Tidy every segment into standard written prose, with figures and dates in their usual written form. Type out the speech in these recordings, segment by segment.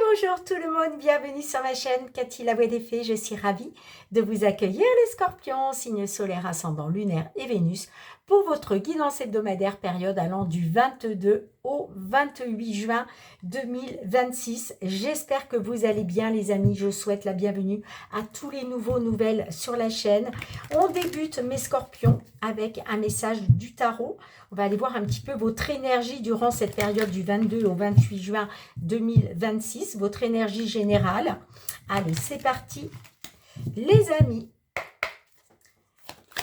Bonjour tout le monde, bienvenue sur ma chaîne Cathy la Voix des Fées. Je suis ravie de vous accueillir les scorpions, signe solaire ascendant lunaire et Vénus, pour votre guidance hebdomadaire période allant du 22 au 28 juin 2026. J'espère que vous allez bien les amis, je souhaite la bienvenue à tous les nouvelles sur la chaîne. On débute mes scorpions avec un message du tarot. On va aller voir un petit peu votre énergie durant cette période du 22 au 28 juin 2026, votre énergie générale. Allez, c'est parti les amis.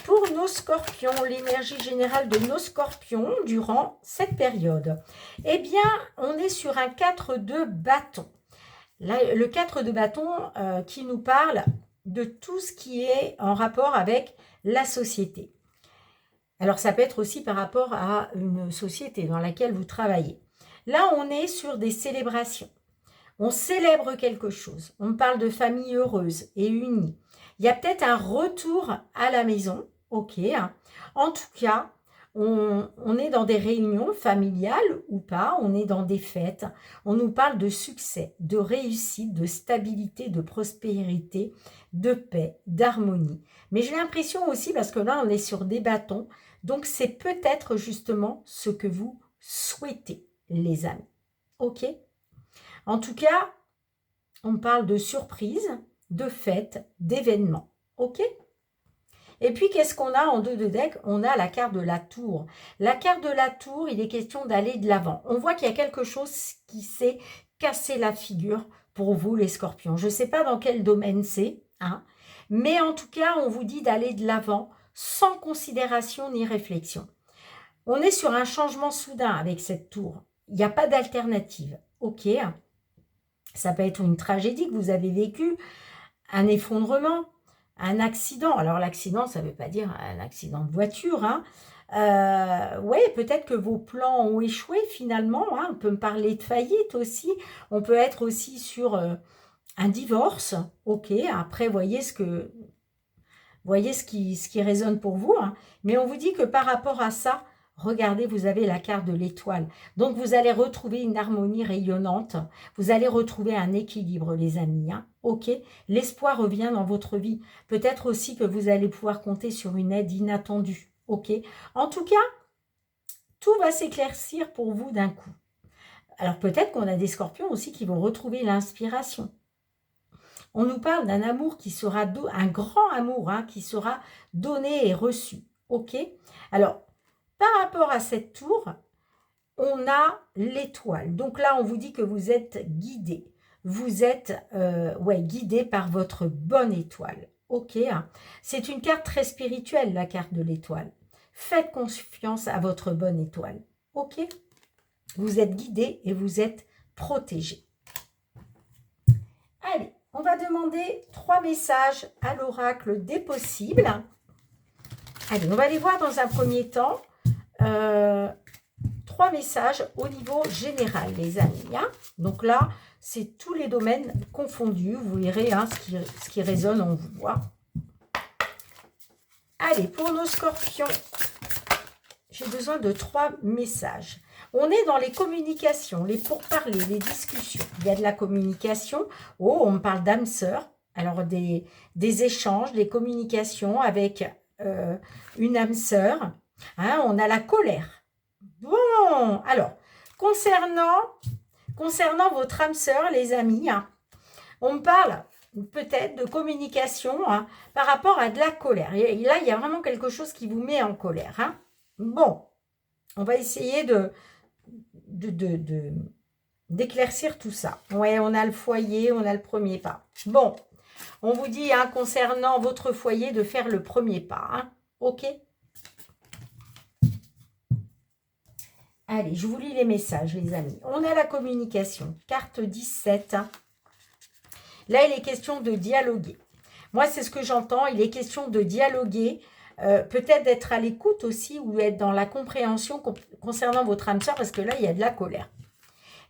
Pour nos scorpions, l'énergie générale de nos scorpions durant cette période. Eh bien, on est sur un 4 de bâton. Là, le 4 de bâton qui nous parle de tout ce qui est en rapport avec la société. Alors, ça peut être aussi par rapport à une société dans laquelle vous travaillez. Là, on est sur des célébrations. On célèbre quelque chose. On parle de famille heureuse et unie. Il y a peut-être un retour à la maison. Ok. En tout cas, on est dans des réunions familiales ou pas. On est dans des fêtes. On nous parle de succès, de réussite, de stabilité, de prospérité, de paix, d'harmonie. Mais j'ai l'impression aussi, parce que là, on est sur des bâtons. Donc, c'est peut-être justement ce que vous souhaitez, les amis. Ok ? En tout cas, on parle de surprises, de fêtes, d'événements. Ok ? Et puis, qu'est-ce qu'on a en dos de deck? On a la carte de la tour. La carte de la tour, il est question d'aller de l'avant. On voit qu'il y a quelque chose qui s'est cassé la figure pour vous, les scorpions. Je ne sais pas dans quel domaine c'est, hein, mais en tout cas, on vous dit d'aller de l'avant sans considération ni réflexion. On est sur un changement soudain avec cette tour. Il n'y a pas d'alternative. Ok ? Ça peut être une tragédie que vous avez vécue, un effondrement, un accident. Alors l'accident, ça ne veut pas dire un accident de voiture. Hein. Oui, peut-être que vos plans ont échoué finalement. Hein. On peut me parler de faillite aussi. On peut être aussi sur un divorce. Ok, après, voyez ce qui résonne pour vous. Hein. Mais on vous dit que par rapport à ça, regardez, vous avez la carte de l'étoile. Donc, vous allez retrouver une harmonie rayonnante. Vous allez retrouver un équilibre, les amis. Hein. Ok, l'espoir revient dans votre vie. Peut-être aussi que vous allez pouvoir compter sur une aide inattendue. Ok, en tout cas, tout va s'éclaircir pour vous d'un coup. Alors, peut-être qu'on a des scorpions aussi qui vont retrouver l'inspiration. On nous parle d'un amour qui sera, un grand amour hein, qui sera donné et reçu. Ok, alors, par rapport à cette tour, on a l'étoile. Donc là, on vous dit que vous êtes guidé. Vous êtes guidé par votre bonne étoile. Ok, hein. C'est une carte très spirituelle, la carte de l'étoile. Faites confiance à votre bonne étoile. Ok, vous êtes guidé et vous êtes protégé. Allez, on va demander 3 messages à l'oracle des possibles. Allez, on va les voir dans un premier temps. 3 messages au niveau général, les amis. Hein. Donc là, c'est tous les domaines confondus. Vous verrez hein, ce qui résonne en vous. Hein. Allez, pour nos scorpions, j'ai besoin de 3 messages. On est dans les communications, les pourparlers, les discussions. Il y a de la communication. Oh, on me parle d'âme sœur. Alors, des échanges, des communications avec une âme sœur. Hein, on a la colère. Bon, alors, concernant votre âme sœur, les amis, hein, on me parle peut-être de communication hein, par rapport à de la colère. Et là, il y a vraiment quelque chose qui vous met en colère. Hein. Bon, on va essayer d'éclaircir tout ça. Ouais, on a le foyer, on a le premier pas. Bon, on vous dit, hein, concernant votre foyer, de faire le premier pas. Hein. Ok ? Allez, je vous lis les messages, les amis. On a la communication, carte 17. Hein. Là, il est question de dialoguer. Moi, c'est ce que j'entends. Il est question de dialoguer, peut-être d'être à l'écoute aussi ou être dans la compréhension concernant votre âme sœur parce que là, il y a de la colère.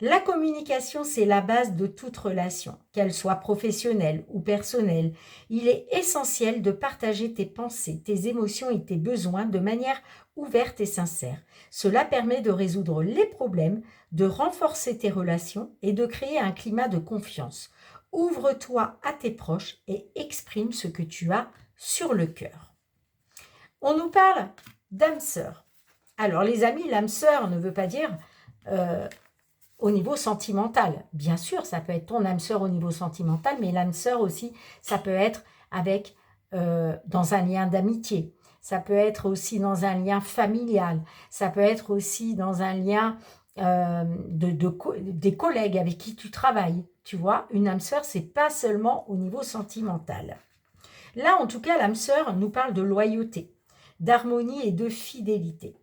La communication, c'est la base de toute relation, qu'elle soit professionnelle ou personnelle. Il est essentiel de partager tes pensées, tes émotions et tes besoins de manière ouverte et sincère. Cela permet de résoudre les problèmes, de renforcer tes relations et de créer un climat de confiance. Ouvre-toi à tes proches et exprime ce que tu as sur le cœur. On nous parle d'âme sœur. Alors les amis, l'âme sœur ne veut pas dire au niveau sentimental. Bien sûr, ça peut être ton âme sœur au niveau sentimental, mais l'âme sœur aussi, ça peut être avec dans un lien d'amitié. Ça peut être aussi dans un lien familial. Ça peut être aussi dans un lien des collègues avec qui tu travailles. Tu vois, une âme sœur, c'est pas seulement au niveau sentimental. Là, en tout cas, l'âme sœur nous parle de loyauté, d'harmonie et de fidélité.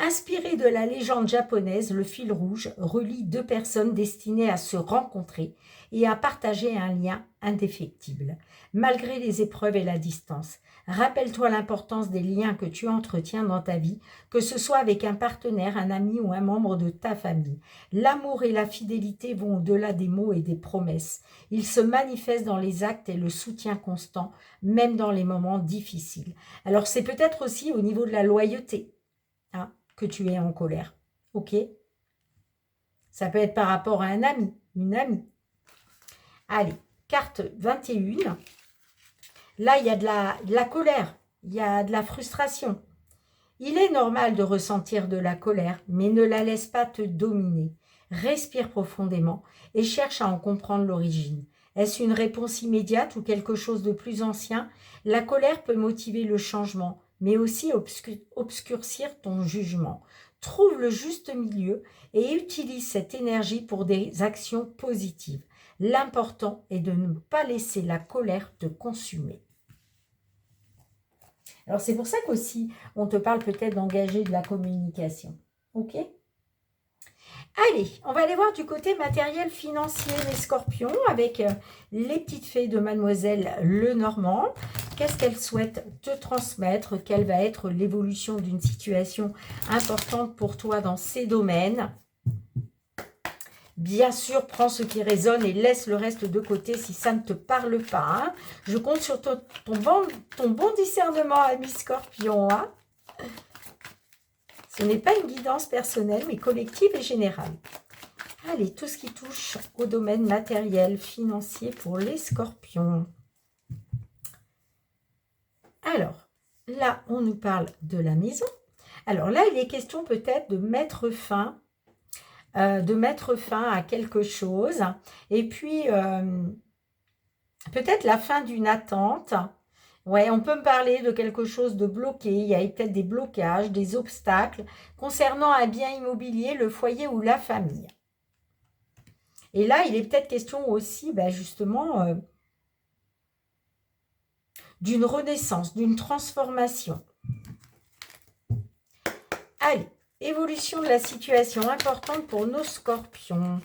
Inspiré de la légende japonaise, le fil rouge relie deux personnes destinées à se rencontrer et à partager un lien indéfectible. Malgré les épreuves et la distance, rappelle-toi l'importance des liens que tu entretiens dans ta vie, que ce soit avec un partenaire, un ami ou un membre de ta famille. L'amour et la fidélité vont au-delà des mots et des promesses. Ils se manifestent dans les actes et le soutien constant, même dans les moments difficiles. Alors c'est peut-être aussi au niveau de la loyauté, hein, que tu es en colère. Ok? Ça peut être par rapport à un ami, une amie. Allez, carte 21. Là, il y a de la colère, il y a de la frustration. Il est normal de ressentir de la colère, mais ne la laisse pas te dominer. Respire profondément et cherche à en comprendre l'origine. Est-ce une réponse immédiate ou quelque chose de plus ancien? La colère peut motiver le changement, mais aussi obscurcir ton jugement. Trouve le juste milieu et utilise cette énergie pour des actions positives. L'important est de ne pas laisser la colère te consumer. Alors, c'est pour ça qu'aussi, on te parle peut-être d'engager de la communication. Ok? Allez, on va aller voir du côté matériel financier, les scorpions, avec les petites fées de Mademoiselle Lenormand. Qu'est-ce qu'elle souhaite te transmettre? Quelle va être l'évolution d'une situation importante pour toi dans ces domaines? Bien sûr, prends ce qui résonne et laisse le reste de côté si ça ne te parle pas. Hein. Je compte sur ton bon discernement, ami Scorpion. Hein. Ce n'est pas une guidance personnelle, mais collective et générale. Allez, tout ce qui touche au domaine matériel, financier pour les Scorpions. Alors, là, on nous parle de la maison. Alors là, il est question peut-être de mettre fin à quelque chose. Et puis, peut-être la fin d'une attente. Ouais, on peut me parler de quelque chose de bloqué. Il y a peut-être des blocages, des obstacles concernant un bien immobilier, le foyer ou la famille. Et là, il est peut-être question aussi, justement, d'une renaissance, d'une transformation. Allez, évolution de la situation importante pour nos scorpions.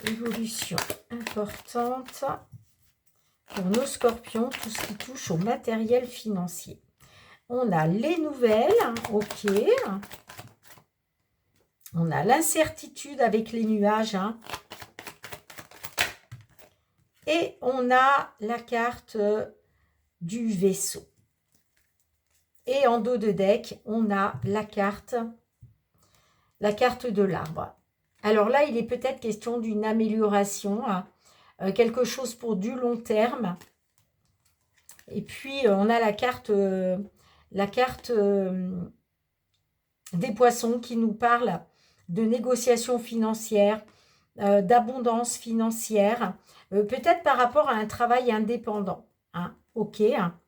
Évolution importante pour nos scorpions, tout ce qui touche au matériel financier. On a les nouvelles, ok. On a l'incertitude avec les nuages. Hein. Et on a la carte du vaisseau. Et en dos de deck, on a la carte de l'arbre. Alors là, il est peut-être question d'une amélioration, hein, quelque chose pour du long terme. Et puis, on a la carte des poissons qui nous parle de négociations financières, d'abondance financière, peut-être par rapport à un travail indépendant. Hein, ok. Hein.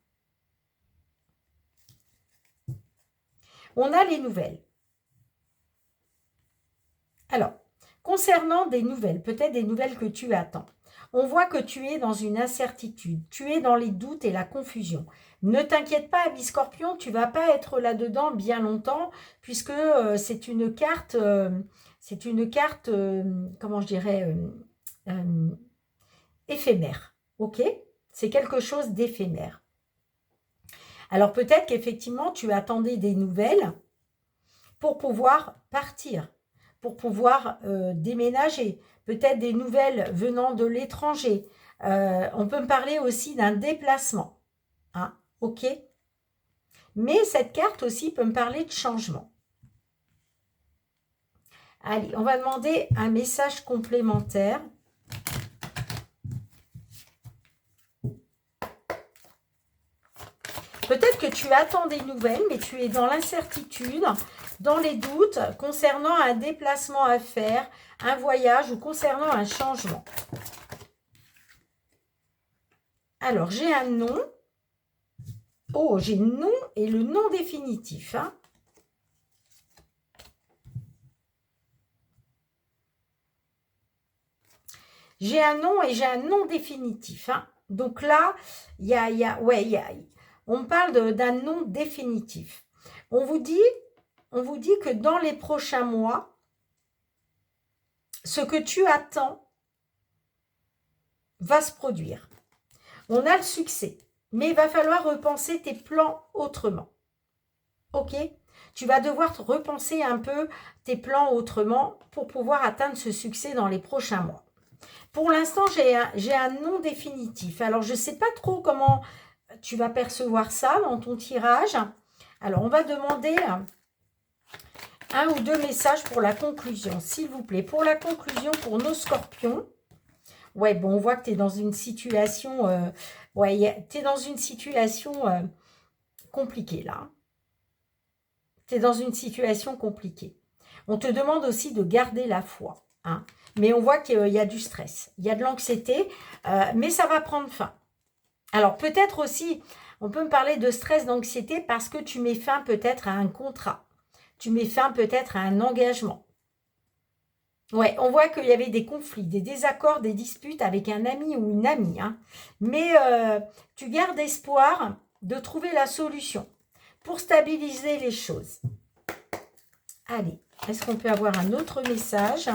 On a les nouvelles. Alors, concernant des nouvelles, peut-être des nouvelles que tu attends, on voit que tu es dans une incertitude, tu es dans les doutes et la confusion. Ne t'inquiète pas, ami Scorpion, tu ne vas pas être là-dedans bien longtemps, puisque c'est une carte, comment je dirais, éphémère, ok? C'est quelque chose d'éphémère. Alors peut-être qu'effectivement, tu attendais des nouvelles pour pouvoir partir, pour pouvoir déménager, peut-être des nouvelles venant de l'étranger. On peut me parler aussi d'un déplacement, hein, ok? Mais cette carte aussi peut me parler de changement. Allez, on va demander un message complémentaire. Peut-être que tu attends des nouvelles, mais tu es dans l'incertitude, dans les doutes concernant un déplacement à faire, un voyage ou concernant un changement. Alors, j'ai un nom. Oh, j'ai nom et le nom définitif. Hein. J'ai un nom et j'ai un nom définitif. Hein. Donc là, on parle d'un nom définitif. On vous dit que dans les prochains mois, ce que tu attends va se produire. On a le succès, mais il va falloir repenser tes plans autrement. Ok? Tu vas devoir repenser un peu tes plans autrement pour pouvoir atteindre ce succès dans les prochains mois. Pour l'instant, j'ai un nom définitif. Alors, je ne sais pas trop comment tu vas percevoir ça dans ton tirage. Alors, on va demander un ou deux messages pour la conclusion, s'il vous plaît. Pour la conclusion, pour nos scorpions. Ouais, bon, on voit que tu es dans une situation... tu es dans une situation compliquée, là. Tu es dans une situation compliquée. On te demande aussi de garder la foi. Hein. Mais on voit qu'il y a du stress. Il y a de l'anxiété, mais ça va prendre fin. Alors, peut-être aussi, on peut me parler de stress, d'anxiété parce que tu mets fin peut-être à un contrat. Tu mets fin peut-être à un engagement. Ouais, on voit qu'il y avait des conflits, des désaccords, des disputes avec un ami ou une amie. Hein. Mais tu gardes espoir de trouver la solution pour stabiliser les choses. Allez, est-ce qu'on peut avoir un autre message ?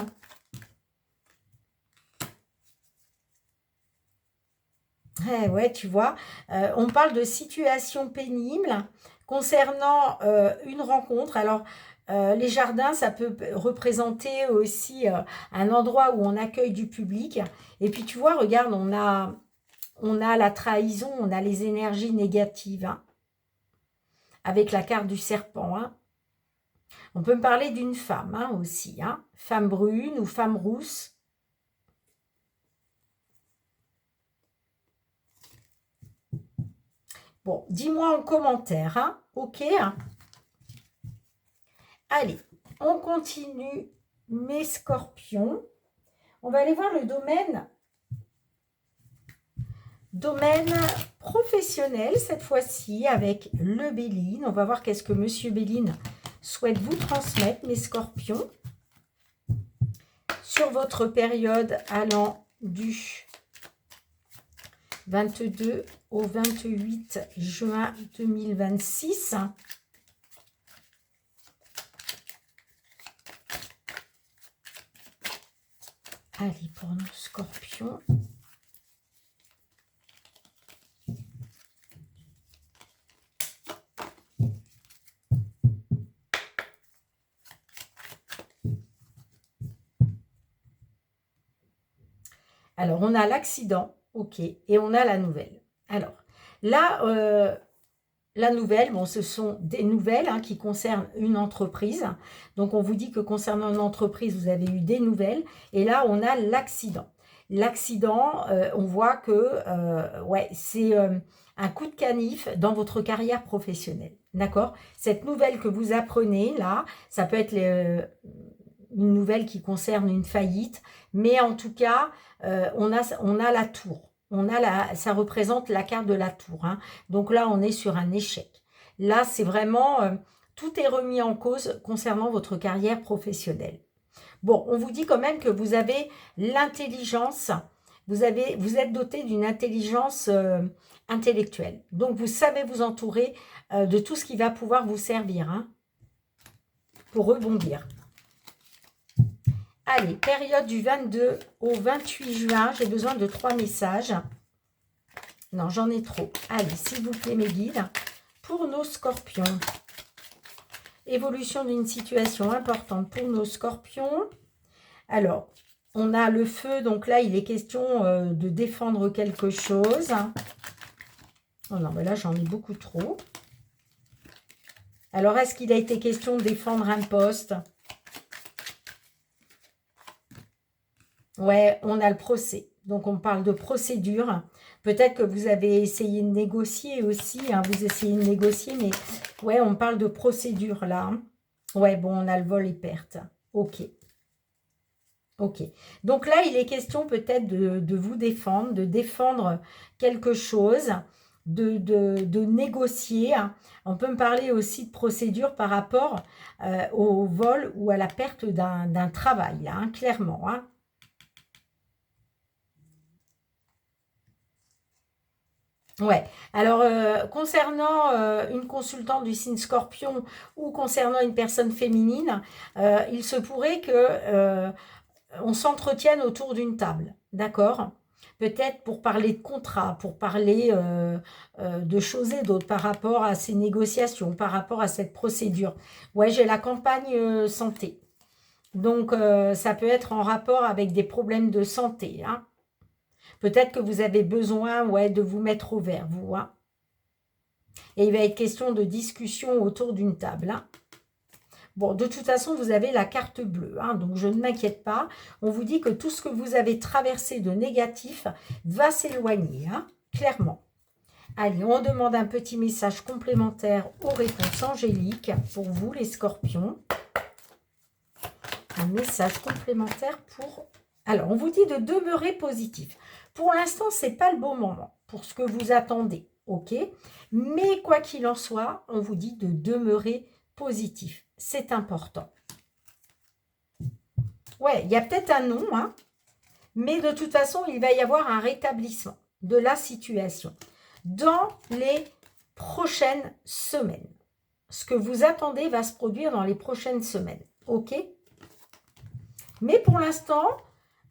Ouais, tu vois, on parle de situation pénible concernant une rencontre. Alors, les jardins, ça peut représenter aussi un endroit où on accueille du public. Et puis, tu vois, regarde, on a la trahison, on a les énergies négatives, hein, avec la carte du serpent. Hein. On peut me parler d'une femme hein, aussi, hein, femme brune ou femme rousse. Bon, dis-moi en commentaire, hein, ok. Allez, on continue mes scorpions. On va aller voir le domaine professionnel cette fois-ci avec le Béline. On va voir qu'est-ce que Monsieur Béline souhaite vous transmettre, mes scorpions, sur votre période allant du 22 au 28 juin 2026. Allez, pour nos scorpions. Alors, on a l'accident, ok, et on a la nouvelle. Alors, là, la nouvelle, bon, ce sont des nouvelles hein, qui concernent une entreprise. Donc, on vous dit que concernant une entreprise, vous avez eu des nouvelles. Et là, on a l'accident. L'accident, on voit que ouais, c'est un coup de canif dans votre carrière professionnelle. D'accord? Cette nouvelle que vous apprenez, là, ça peut être une nouvelle qui concerne une faillite. Mais en tout cas, on a la tour. Ça représente la carte de la tour. Hein. Donc là, on est sur un échec. Là, c'est vraiment, tout est remis en cause concernant votre carrière professionnelle. Bon, on vous dit quand même que vous avez l'intelligence, vous êtes doté d'une intelligence intellectuelle. Donc, vous savez vous entourer de tout ce qui va pouvoir vous servir hein, pour rebondir. Allez, période du 22 au 28 juin. J'ai besoin de 3 messages. Non, j'en ai trop. Allez, s'il vous plaît, mes guides. Pour nos scorpions. Évolution d'une situation importante pour nos scorpions. Alors, on a le feu. Donc là, il est question de défendre quelque chose. Oh non, mais là, j'en ai beaucoup trop. Alors, est-ce qu'il a été question de défendre un poste? Ouais, on a le procès. Donc, on parle de procédure. Peut-être que vous avez essayé de négocier aussi. Hein, vous essayez de négocier, mais ouais, on parle de procédure là. Hein. Ouais, bon, on a le vol et perte. Ok. Ok. Donc là, il est question peut-être de vous défendre, de défendre quelque chose, de négocier. Hein. On peut me parler aussi de procédure par rapport au vol ou à la perte d'un travail, là, hein, clairement. Hein. Ouais. Alors, concernant une consultante du signe Scorpion ou concernant une personne féminine, il se pourrait que on s'entretienne autour d'une table, d'accord? Peut-être pour parler de contrat, pour parler de choses et d'autres par rapport à ces négociations, par rapport à cette procédure. Ouais, j'ai la campagne santé. Donc, ça peut être en rapport avec des problèmes de santé. Hein. Peut-être que vous avez besoin ouais, de vous mettre au vert, vous. Hein. Et il va être question de discussion autour d'une table. Hein. Bon, de toute façon, vous avez la carte bleue, hein, donc je ne m'inquiète pas. On vous dit que tout ce que vous avez traversé de négatif va s'éloigner, hein, clairement. Allez, on demande un petit message complémentaire aux réponses angéliques pour vous, les scorpions. Un message complémentaire pour... Alors, on vous dit de demeurer positif. Pour l'instant, ce n'est pas le bon moment pour ce que vous attendez, ok? Mais quoi qu'il en soit, on vous dit de demeurer positif. C'est important. Ouais, il y a peut-être un nom, hein, mais de toute façon, il va y avoir un rétablissement de la situation dans les prochaines semaines. Ce que vous attendez va se produire dans les prochaines semaines, ok? Mais pour l'instant,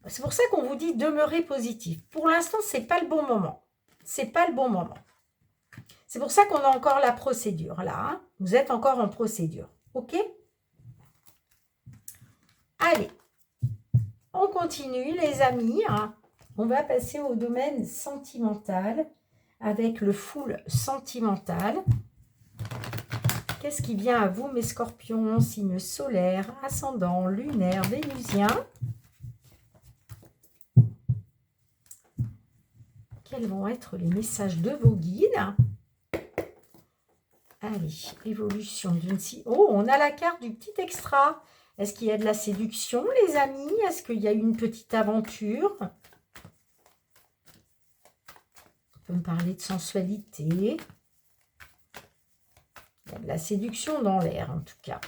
c'est pour ça qu'on vous dit demeurer positif. Pour l'instant, ce n'est pas le bon moment. Ce n'est pas le bon moment. C'est pour ça qu'on a encore la procédure, là. Hein. Vous êtes encore en procédure, ok? Allez. On continue, les amis. Hein. On va passer au domaine sentimental avec le full sentimental. Qu'est-ce qui vient à vous, mes scorpions, signe solaire, ascendant, lunaire, vénusien? Quels vont être les messages de vos guides? Allez, évolution d'une... Oh, on a la carte du petit extra. Est-ce qu'il y a de la séduction, les amis? Est-ce qu'il y a une petite aventure? On peut me parler de sensualité. Il y a de la séduction dans l'air, en tout cas.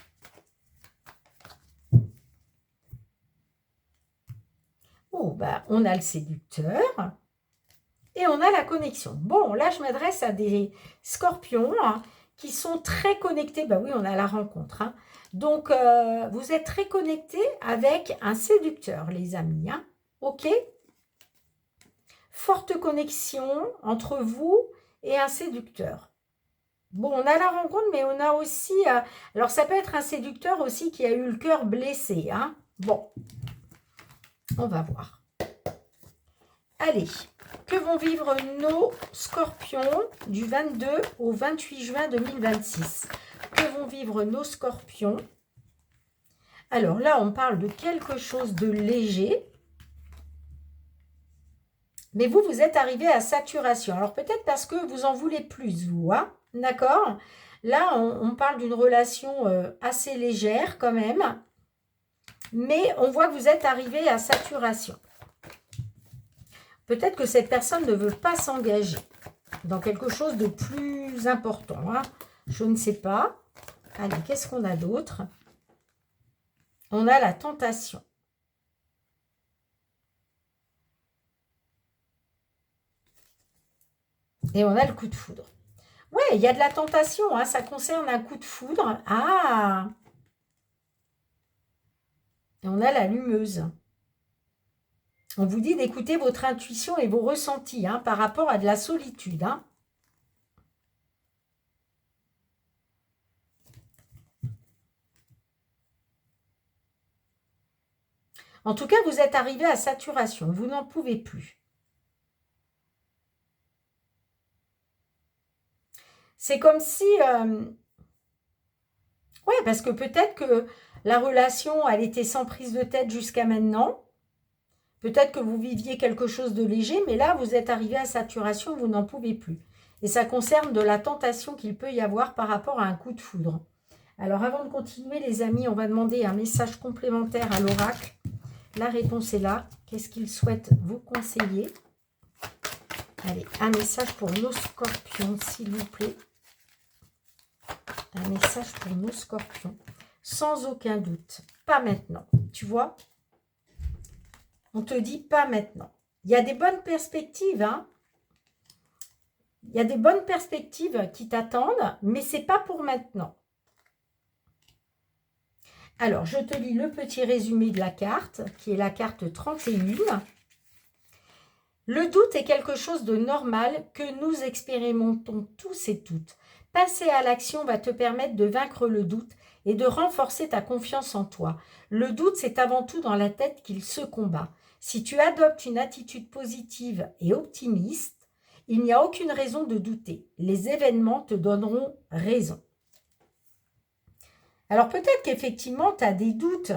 Oh, bah, on a le séducteur. Et on a la connexion. Bon, là, je m'adresse à des scorpions hein, qui sont très connectés. Bah oui, on a la rencontre. Hein. Donc, vous êtes très connectés avec un séducteur, les amis. Hein. OK? Forte connexion entre vous et un séducteur. Bon, on a la rencontre, mais on a aussi... alors, ça peut être un séducteur aussi qui a eu le cœur blessé. Hein. Bon, on va voir. Allez, que vont vivre nos scorpions du 22 au 28 juin 2026? Que vont vivre nos scorpions? Alors là, on parle de quelque chose de léger. Mais vous, vous êtes arrivé à saturation. Alors peut-être parce que vous en voulez plus, vous. Hein? D'accord? Là, on parle d'une relation assez légère quand même. Mais on voit que vous êtes arrivé à saturation. Peut-être que cette personne ne veut pas s'engager dans quelque chose de plus important. Hein. Je ne sais pas. Allez, qu'est-ce qu'on a d'autre? On a la tentation. Et on a le coup de foudre. Ouais, il y a de la tentation. Hein, ça concerne un coup de foudre. Ah! Et on a la lumeuse. On vous dit d'écouter votre intuition et vos ressentis hein, par rapport à de la solitude. Hein. En tout cas, vous êtes arrivé à saturation. Vous n'en pouvez plus. C'est comme si... ouais, parce que peut-être que la relation, elle était sans prise de tête jusqu'à maintenant. Peut-être que vous viviez quelque chose de léger, mais là, vous êtes arrivé à saturation, vous n'en pouvez plus. Et ça concerne de la tentation qu'il peut y avoir par rapport à un coup de foudre. Alors, avant de continuer, les amis, on va demander un message complémentaire à l'oracle. La réponse est là. Qu'est-ce qu'il souhaite vous conseiller? Allez, un message pour nos scorpions, s'il vous plaît. Un message pour nos scorpions. Sans aucun doute. Pas maintenant. Tu vois? On te dit pas maintenant. Il y a des bonnes perspectives, hein. Il y a des bonnes perspectives qui t'attendent, mais c'est pas pour maintenant. Alors, je te lis le petit résumé de la carte, qui est la carte 31. Le doute est quelque chose de normal que nous expérimentons tous et toutes. Passer à l'action va te permettre de vaincre le doute et de renforcer ta confiance en toi. Le doute, c'est avant tout dans la tête qu'il se combat. Si tu adoptes une attitude positive et optimiste, il n'y a aucune raison de douter. Les événements te donneront raison. Alors peut-être qu'effectivement, tu as des doutes,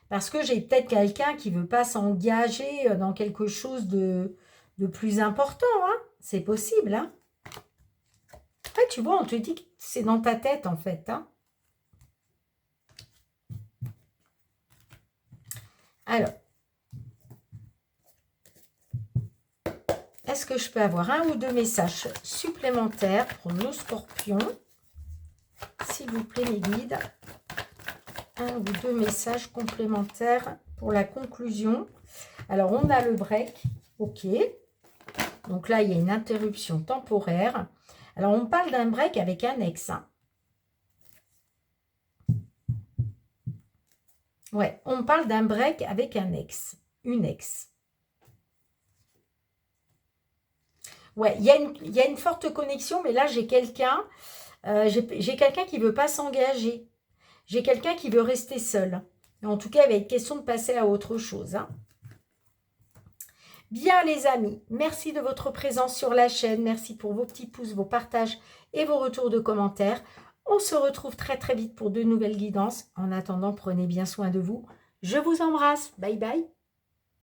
parce que j'ai peut-être quelqu'un qui ne veut pas s'engager dans quelque chose de plus important. Hein. C'est possible. Hein. Ouais, tu vois, on te dit que c'est dans ta tête, en fait. Hein. Alors, est-ce que je peux avoir un ou deux messages supplémentaires pour nos scorpions? S'il vous plaît, mes guides. Un ou deux messages complémentaires pour la conclusion. Alors, on a le break. OK. Donc là, il y a une interruption temporaire. Alors, on parle d'un break avec un ex. Hein. Ouais, on parle d'un break avec un ex. Une ex. Ouais, il y a une forte connexion, mais là, j'ai quelqu'un qui ne veut pas s'engager. J'ai quelqu'un qui veut rester seul. En tout cas, il va être question de passer à autre chose. Hein. Bien, les amis, merci de votre présence sur la chaîne. Merci pour vos petits pouces, vos partages et vos retours de commentaires. On se retrouve très très vite pour de nouvelles guidances. En attendant, prenez bien soin de vous. Je vous embrasse. Bye bye.